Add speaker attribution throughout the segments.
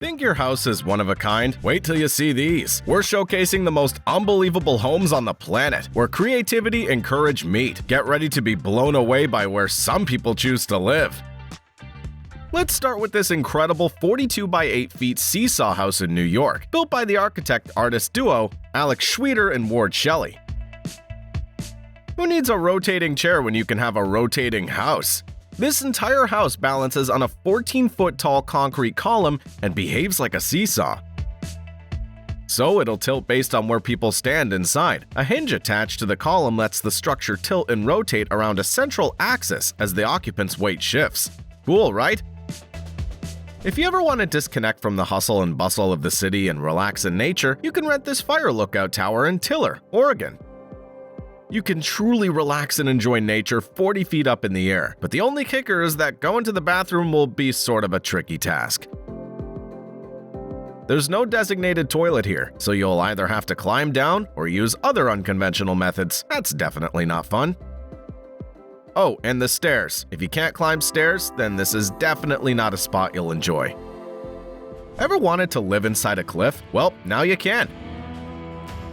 Speaker 1: Think your house is one of a kind? Wait till you see these. We're showcasing the most unbelievable homes on the planet, where creativity and courage meet. Get ready to be blown away by where some people choose to live. Let's start with this incredible 42 by 8 feet Seesaw House in New York, built by the architect-artist duo Alex Schweder and Ward Shelley. Who needs a rotating chair when you can have a rotating house? This entire house balances on a 14-foot-tall concrete column and behaves like a seesaw. So it'll tilt based on where people stand inside. A hinge attached to the column lets the structure tilt and rotate around a central axis as the occupant's weight shifts. Cool, right? If you ever want to disconnect from the hustle and bustle of the city and relax in nature, you can rent this fire lookout tower in Tiller, Oregon. You can truly relax and enjoy nature 40 feet up in the air, but the only kicker is that going to the bathroom will be sort of a tricky task. There's no designated toilet here, so you'll either have to climb down or use other unconventional methods. That's definitely not fun. Oh, and the stairs. If you can't climb stairs, then this is definitely not a spot you'll enjoy. Ever wanted to live inside a cliff? Well, now you can.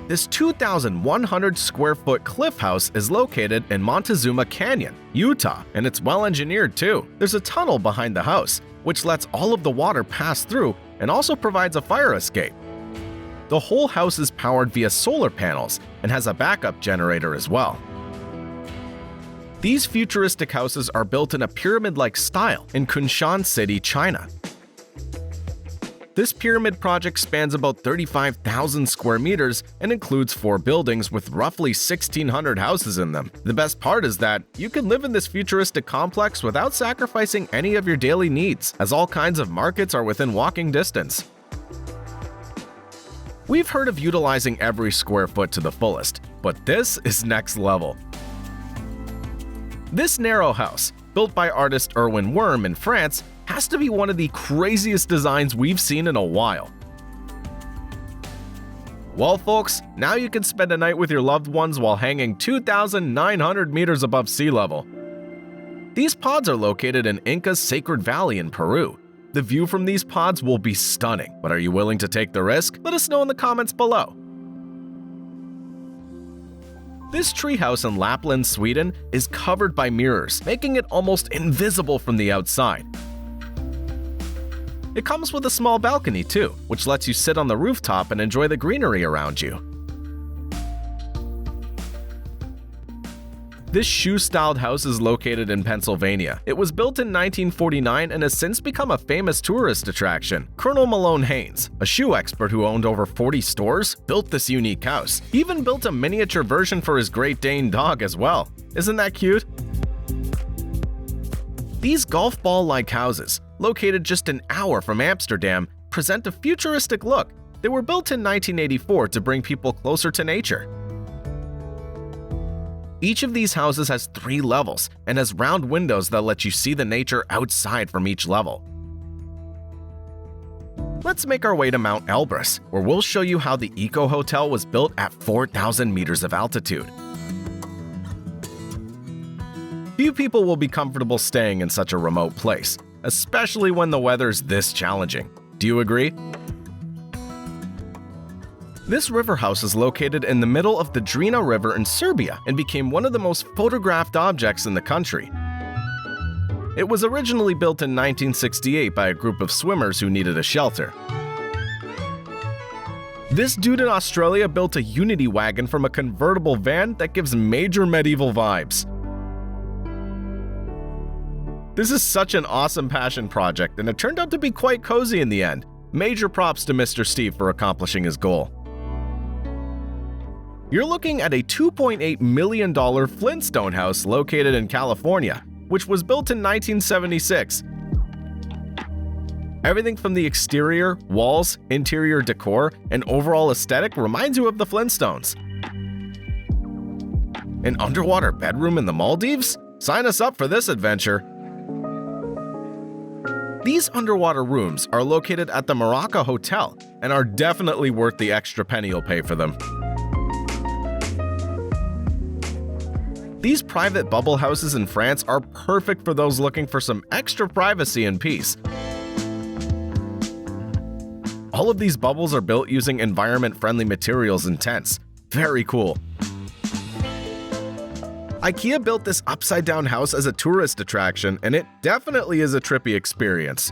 Speaker 1: This 2,100 square foot cliff house is located in Montezuma Canyon, Utah, and it's well engineered too. There's a tunnel behind the house, which lets all of the water pass through and also provides a fire escape. The whole house is powered via solar panels and has a backup generator as well. These futuristic houses are built in a pyramid-like style in Kunshan City, China. This pyramid project spans about 35,000 square meters and includes 4 buildings with roughly 1,600 houses in them. The best part is that you can live in this futuristic complex without sacrificing any of your daily needs, as all kinds of markets are within walking distance. We've heard of utilizing every square foot to the fullest, but this is next level. This narrow house, built by artist Erwin Wurm in France, has to be one of the craziest designs we've seen in a while. Well, folks, now you can spend a night with your loved ones while hanging 2,900 meters above sea level. These pods are located in Inca's Sacred Valley in Peru. The view from these pods will be stunning, but are you willing to take the risk? Let us know in the comments below. This treehouse in Lapland, Sweden is covered by mirrors, making it almost invisible from the outside. It comes with a small balcony too, which lets you sit on the rooftop and enjoy the greenery around you. This shoe-styled house is located in Pennsylvania. It was built in 1949 and has since become a famous tourist attraction. Colonel Malone Haynes, a shoe expert who owned over 40 stores, built this unique house. He even built a miniature version for his Great Dane dog as well. Isn't that cute? These golf ball-like houses, located just an hour from Amsterdam, present a futuristic look. They were built in 1984 to bring people closer to nature. Each of these houses has 3 levels and has round windows that let you see the nature outside from each level. Let's make our way to Mount Elbrus, where we'll show you how the Eco Hotel was built at 4,000 meters of altitude. Few people will be comfortable staying in such a remote place, especially when the weather's this challenging. Do you agree? This Riverhouse is located in the middle of the Drina River in Serbia and became one of the most photographed objects in the country. It was originally built in 1968 by a group of swimmers who needed a shelter. This dude in Australia built a Unity wagon from a convertible van that gives major medieval vibes. This is such an awesome passion project, and it turned out to be quite cozy in the end. Major props to Mr. Steve for accomplishing his goal. You're looking at a $2.8 million Flintstone House located in California, which was built in 1976. Everything from the exterior, walls, interior decor, and overall aesthetic reminds you of the Flintstones. An underwater bedroom in the Maldives? Sign us up for this adventure! These underwater rooms are located at the Morocco Hotel and are definitely worth the extra penny you'll pay for them. These private bubble houses in France are perfect for those looking for some extra privacy and peace. All of these bubbles are built using environment-friendly materials and tents. Very cool. IKEA built this upside-down house as a tourist attraction, and it definitely is a trippy experience.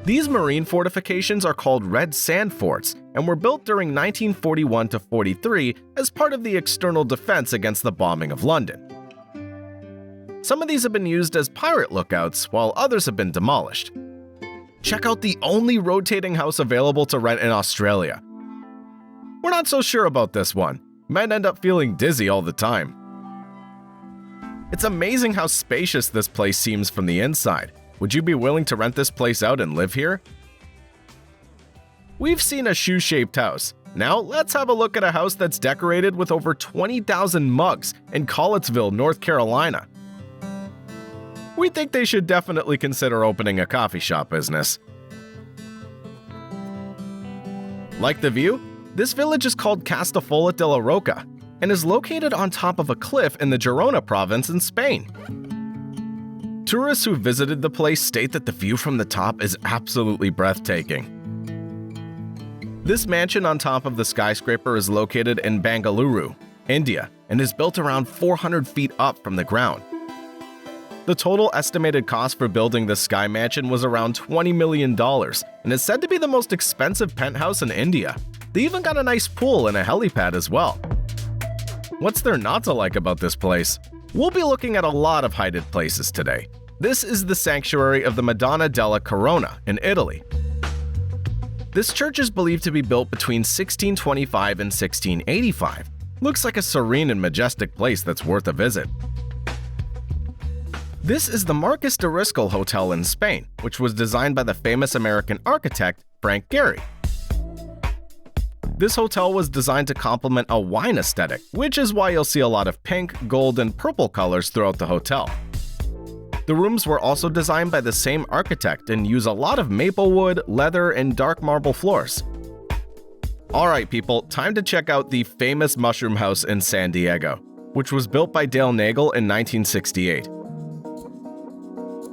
Speaker 1: These marine fortifications are called red sand forts and were built during 1941 to 43 as part of the external defense against the bombing of London. Some of these have been used as pirate lookouts, while others have been demolished. Check out the only rotating house available to rent in Australia. We're not so sure about this one. Might end up feeling dizzy all the time. It's amazing how spacious this place seems from the inside. Would you be willing to rent this place out and live here? We've seen a shoe-shaped house. Now let's have a look at a house that's decorated with over 20,000 mugs in Collettsville, North Carolina. We think they should definitely consider opening a coffee shop business. Like the view? This village is called Castafola de la Roca and is located on top of a cliff in the Girona province in Spain. Tourists who visited the place state that the view from the top is absolutely breathtaking. This mansion on top of the skyscraper is located in Bengaluru, India, and is built around 400 feet up from the ground. The total estimated cost for building this sky mansion was around $20 million and is said to be the most expensive penthouse in India. They even got a nice pool and a helipad as well. What's there not to like about this place? We'll be looking at a lot of haunted places today. This is the sanctuary of the Madonna della Corona in Italy. This church is believed to be built between 1625 and 1685. Looks like a serene and majestic place that's worth a visit. This is the Marquis de Driscoll Hotel in Spain, which was designed by the famous American architect Frank Gehry. This hotel was designed to complement a wine aesthetic, which is why you'll see a lot of pink, gold, and purple colors throughout the hotel. The rooms were also designed by the same architect and use a lot of maple wood, leather, and dark marble floors. Alright people, time to check out the famous Mushroom House in San Diego, which was built by Dale Nagle in 1968.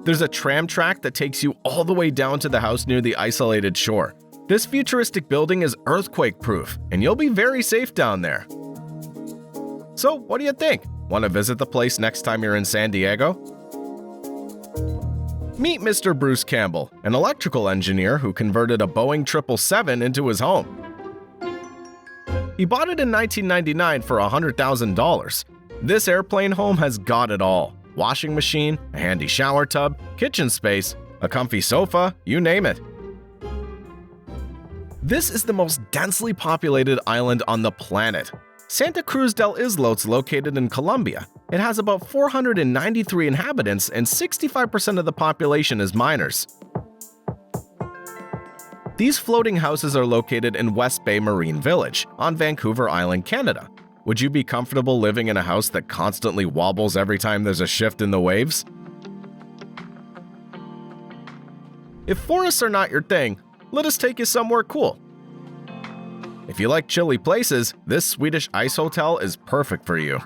Speaker 1: There's a tram track that takes you all the way down to the house near the isolated shore. This futuristic building is earthquake-proof, and you'll be very safe down there. So, what do you think? Want to visit the place next time you're in San Diego? Meet Mr. Bruce Campbell, an electrical engineer who converted a Boeing 777 into his home. He bought it in 1999 for $100,000. This airplane home has got it all. Washing machine, a handy shower tub, kitchen space, a comfy sofa, you name it. This is the most densely populated island on the planet. Santa Cruz del Islot's located in Colombia. It has about 493 inhabitants and 65% of the population is minors. These floating houses are located in West Bay Marine Village on Vancouver Island, Canada. Would you be comfortable living in a house that constantly wobbles every time there's a shift in the waves? If forests are not your thing, let us take you somewhere cool. If you like chilly places, this Swedish Ice Hotel is perfect for you.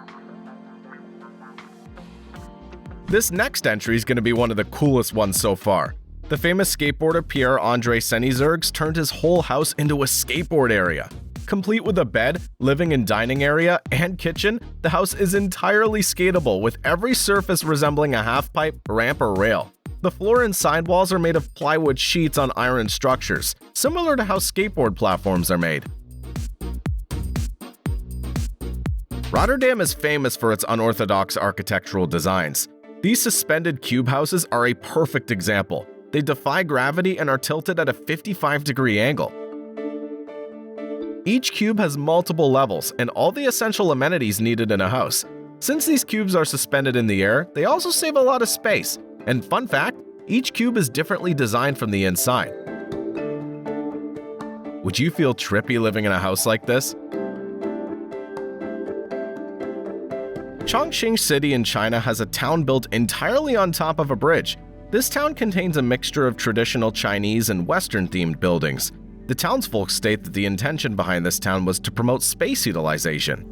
Speaker 1: This next entry is going to be one of the coolest ones so far. The famous skateboarder Pierre-Andre Senizergs turned his whole house into a skateboard area. Complete with a bed, living and dining area, and kitchen, the house is entirely skatable with every surface resembling a half-pipe, ramp, or rail. The floor and sidewalls are made of plywood sheets on iron structures, similar to how skateboard platforms are made. Rotterdam is famous for its unorthodox architectural designs. These suspended cube houses are a perfect example. They defy gravity and are tilted at a 55-degree angle. Each cube has multiple levels and all the essential amenities needed in a house. Since these cubes are suspended in the air, they also save a lot of space. And fun fact, each cube is differently designed from the inside. Would you feel trippy living in a house like this? Chongqing City in China has a town built entirely on top of a bridge. This town contains a mixture of traditional Chinese and Western-themed buildings. The townsfolk state that the intention behind this town was to promote space utilization.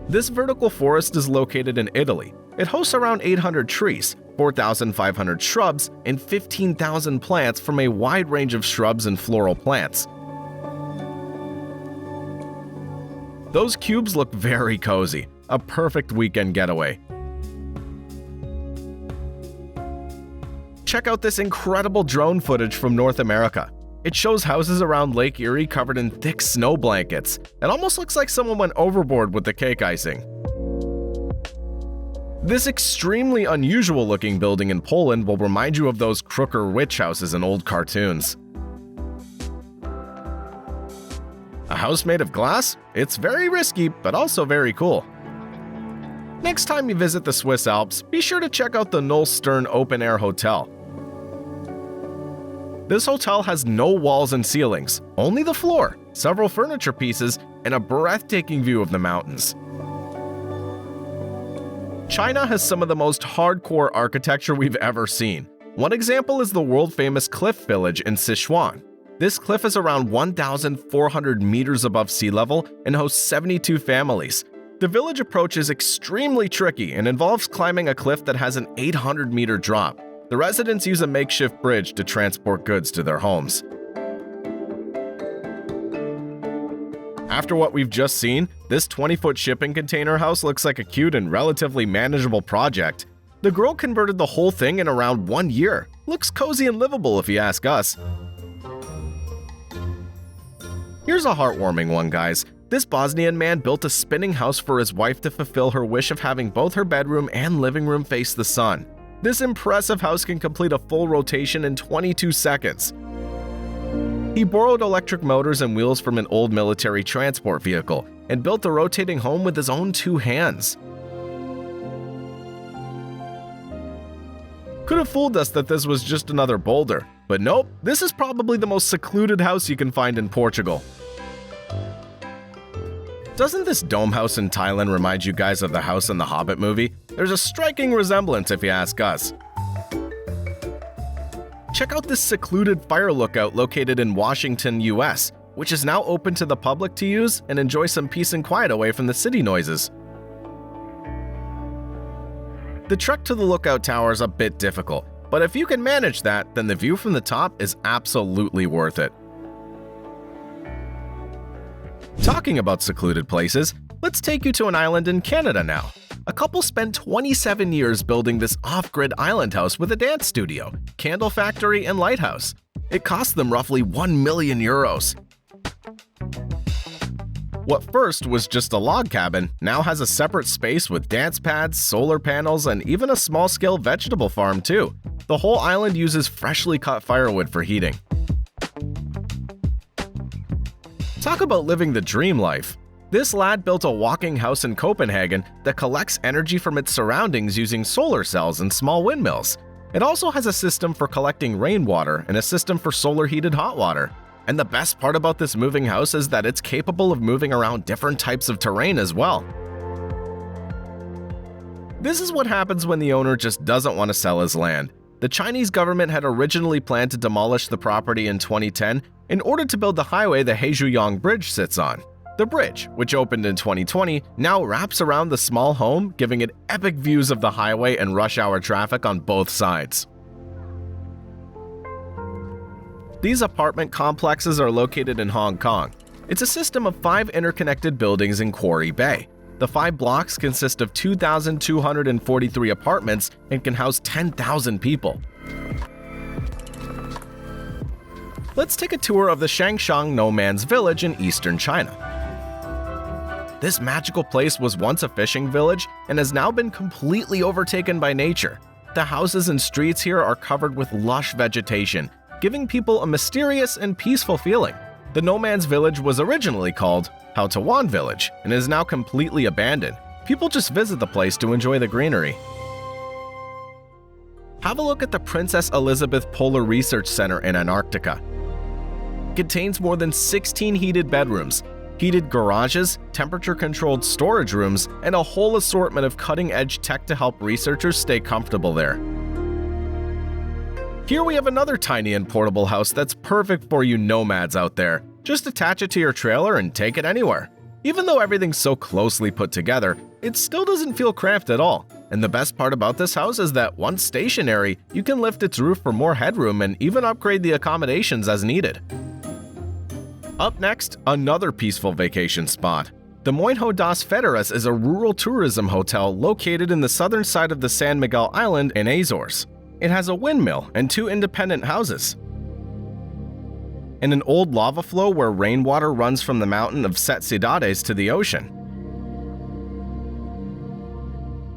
Speaker 1: This vertical forest is located in Italy. It hosts around 800 trees, 4,500 shrubs, and 15,000 plants from a wide range of shrubs and floral plants. Those cubes look very cozy, a perfect weekend getaway. Check out this incredible drone footage from North America. It shows houses around Lake Erie covered in thick snow blankets. It almost looks like someone went overboard with the cake icing. This extremely unusual looking building in Poland will remind you of those crooker witch houses in old cartoons. A house made of glass? It's very risky, but also very cool. Next time you visit the Swiss Alps, be sure to check out the Nullstern Open Air Hotel. This hotel has no walls and ceilings, only the floor, several furniture pieces, and a breathtaking view of the mountains. China has some of the most hardcore architecture we've ever seen. One example is the world-famous Cliff Village in Sichuan. This cliff is around 1,400 meters above sea level and hosts 72 families. The village approach is extremely tricky and involves climbing a cliff that has an 800-meter drop. The residents use a makeshift bridge to transport goods to their homes. After what we've just seen, this 20-foot shipping container house looks like a cute and relatively manageable project. The girl converted the whole thing in around 1 year. Looks cozy and livable if you ask us. Here's a heartwarming one, guys. This Bosnian man built a spinning house for his wife to fulfill her wish of having both her bedroom and living room face the sun. This impressive house can complete a full rotation in 22 seconds. He borrowed electric motors and wheels from an old military transport vehicle and built the rotating home with his own 2 hands. Could have fooled us that this was just another boulder, but nope, this is probably the most secluded house you can find in Portugal. Doesn't this dome house in Thailand remind you guys of the house in the Hobbit movie? There's a striking resemblance if you ask us. Check out this secluded fire lookout located in Washington, US, which is now open to the public to use and enjoy some peace and quiet away from the city noises. The trek to the lookout tower is a bit difficult, but if you can manage that, then the view from the top is absolutely worth it. Talking about secluded places, let's take you to an island in Canada now. A couple spent 27 years building this off-grid island house with a dance studio, candle factory, and lighthouse. It cost them roughly €1 million. What first was just a log cabin now has a separate space with dance pads, solar panels, and even a small-scale vegetable farm too. The whole island uses freshly cut firewood for heating. Talk about living the dream life. This lad built a walking house in Copenhagen that collects energy from its surroundings using solar cells and small windmills. It also has a system for collecting rainwater and a system for solar-heated hot water. And the best part about this moving house is that it's capable of moving around different types of terrain as well. This is what happens when the owner just doesn't want to sell his land. The Chinese government had originally planned to demolish the property in 2010 in order to build the highway the Huong Bridge sits on. The bridge, which opened in 2020, now wraps around the small home, giving it epic views of the highway and rush hour traffic on both sides. These apartment complexes are located in Hong Kong. It's a system of 5 interconnected buildings in Quarry Bay. The 5 blocks consist of 2,243 apartments and can house 10,000 people. Let's take a tour of the Chongqing Nomad's village in eastern China. This magical place was once a fishing village and has now been completely overtaken by nature. The houses and streets here are covered with lush vegetation, giving people a mysterious and peaceful feeling. The Nomad's village was originally called Houtawan Village and is now completely abandoned. People just visit the place to enjoy the greenery. Have a look at the Princess Elizabeth Polar Research Center in Antarctica. It contains more than 16 heated bedrooms, heated garages, temperature-controlled storage rooms, and a whole assortment of cutting-edge tech to help researchers stay comfortable there. Here we have another tiny and portable house that's perfect for you nomads out there. Just attach it to your trailer and take it anywhere. Even though everything's so closely put together, it still doesn't feel cramped at all. And the best part about this house is that once stationary, you can lift its roof for more headroom and even upgrade the accommodations as needed. Up next, another peaceful vacation spot. The Moinho das Feras is a rural tourism hotel located in the southern side of the San Miguel Island in Azores. It has a windmill and 2 independent houses, and an old lava flow where rainwater runs from the mountain of Set Cidades to the ocean.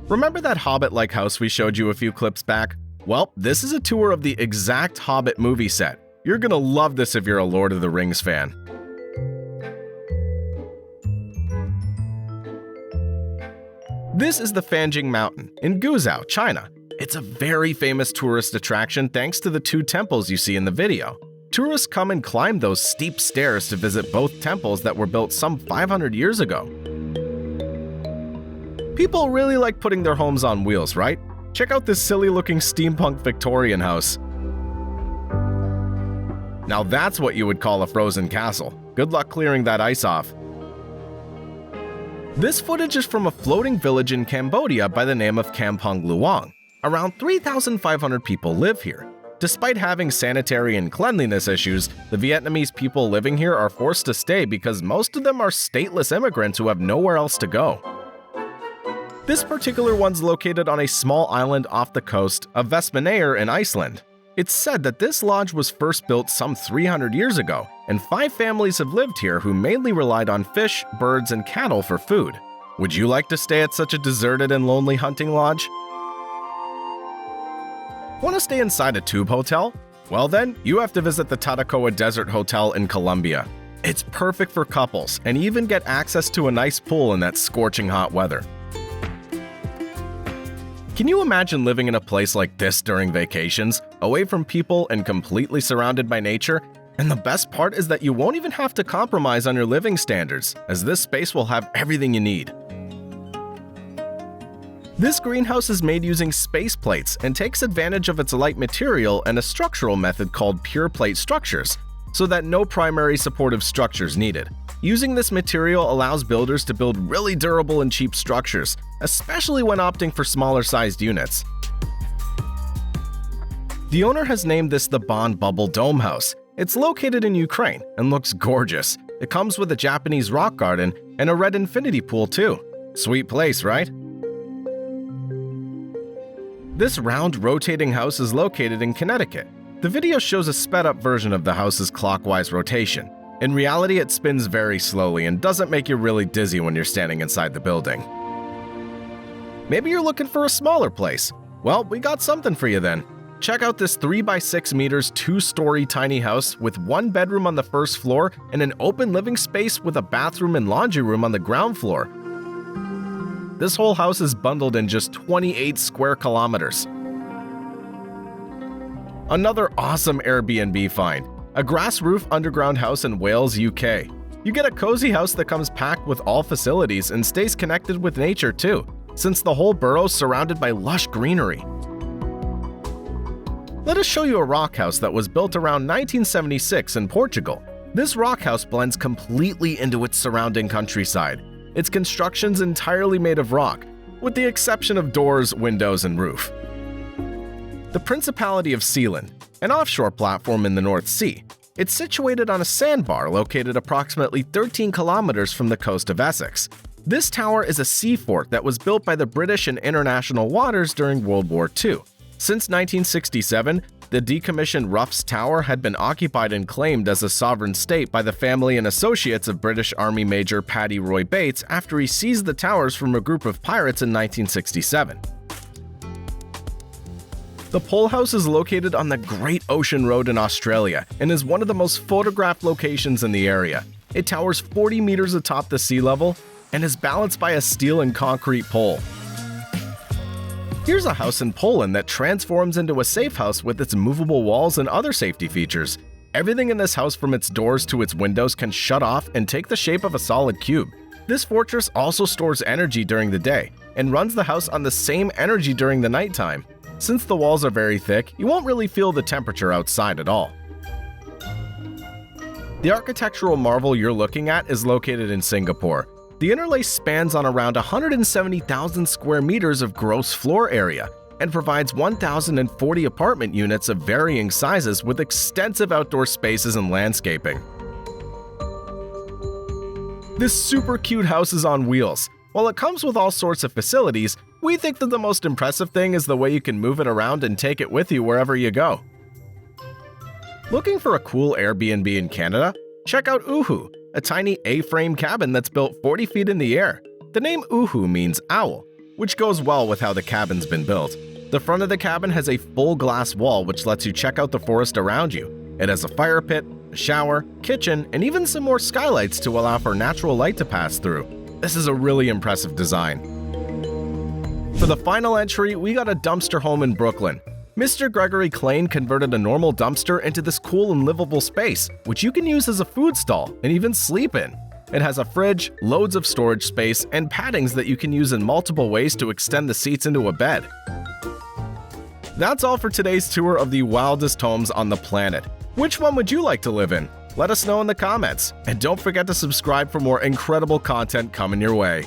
Speaker 1: Remember that Hobbit-like house we showed you a few clips back? Well, this is a tour of the exact Hobbit movie set. You're gonna love this if you're a Lord of the Rings fan. This is the Fanging Mountain in Guizhou, China. It's a very famous tourist attraction thanks to the 2 temples you see in the video. Tourists come and climb those steep stairs to visit both temples that were built some 500 years ago. People really like putting their homes on wheels, right? Check out this silly-looking steampunk Victorian house. Now that's what you would call a frozen castle. Good luck clearing that ice off. This footage is from a floating village in Cambodia by the name of Kampong Luang. Around 3,500 people live here. Despite having sanitary and cleanliness issues, the Vietnamese people living here are forced to stay because most of them are stateless immigrants who have nowhere else to go. This particular one's located on a small island off the coast of Vestmannaeyjar in Iceland. It's said that this lodge was first built some 300 years ago, and 5 families have lived here who mainly relied on fish, birds, and cattle for food. Would you like to stay at such a deserted and lonely hunting lodge? Want to stay inside a tube hotel? Well then, you have to visit the Tatacoa Desert Hotel in Colombia. It's perfect for couples, and even get access to a nice pool in that scorching hot weather. Can you imagine living in a place like this during vacations, away from people and completely surrounded by nature? And the best part is that you won't even have to compromise on your living standards, as this space will have everything you need. This greenhouse is made using space plates and takes advantage of its light material and a structural method called pure plate structures, so that no primary supportive structures needed. Using this material allows builders to build really durable and cheap structures, especially when opting for smaller-sized units. The owner has named this the Bon Bubble Dome House. It's located in Ukraine and looks gorgeous. It comes with a Japanese rock garden and a red infinity pool too. Sweet place, right? This round, rotating house is located in Connecticut. The video shows a sped-up version of the house's clockwise rotation. In reality, it spins very slowly and doesn't make you really dizzy when you're standing inside the building. Maybe you're looking for a smaller place. Well, we got something for you then. Check out this 3x6 meters, 2-story tiny house with 1 bedroom on the first floor and an open living space with a bathroom and laundry room on the ground floor. This whole house is bundled in just 28 square kilometers. Another awesome Airbnb find, a grass roof underground house in Wales, UK. You get a cozy house that comes packed with all facilities and stays connected with nature too, since the whole borough's surrounded by lush greenery. Let us show you a rock house that was built around 1976 in Portugal. This rock house blends completely into its surrounding countryside. Its construction's entirely made of rock, with the exception of doors, windows, and roof. The Principality of Sealin, an offshore platform in the North Sea. It's situated on a sandbar located approximately 13 kilometers from the coast of Essex. This tower is a sea fort that was built by the British in international waters during World War II. Since 1967, the decommissioned Ruffs Tower had been occupied and claimed as a sovereign state by the family and associates of British Army Major Paddy Roy Bates after he seized the towers from a group of pirates in 1967. The Pole House is located on the Great Ocean Road in Australia and is one of the most photographed locations in the area. It towers 40 meters atop the sea level and is balanced by a steel and concrete pole. Here's a house in Poland that transforms into a safe house with its movable walls and other safety features. Everything in this house from its doors to its windows can shut off and take the shape of a solid cube. This fortress also stores energy during the day and runs the house on the same energy during the nighttime. Since the walls are very thick, you won't really feel the temperature outside at all. The architectural marvel you're looking at is located in Singapore. The interlace spans on around 170,000 square meters of gross floor area and provides 1,040 apartment units of varying sizes with extensive outdoor spaces and landscaping. This super cute house is on wheels. While it comes with all sorts of facilities, we think that the most impressive thing is the way you can move it around and take it with you wherever you go. Looking for a cool Airbnb in Canada? Check out Uhu, a tiny A-frame cabin that's built 40 feet in the air. The name Uhu means owl, which goes well with how the cabin's been built. The front of the cabin has a full glass wall which lets you check out the forest around you. It has a fire pit, a shower, kitchen, and even some more skylights to allow for natural light to pass through. This is a really impressive design. For the final entry, we got a dumpster home in Brooklyn. Mr. Gregory Clan converted a normal dumpster into this cool and livable space, which you can use as a food stall and even sleep in. It has a fridge, loads of storage space, and paddings that you can use in multiple ways to extend the seats into a bed. That's all for today's tour of the wildest homes on the planet. Which one would you like to live in? Let us know in the comments, and don't forget to subscribe for more incredible content coming your way.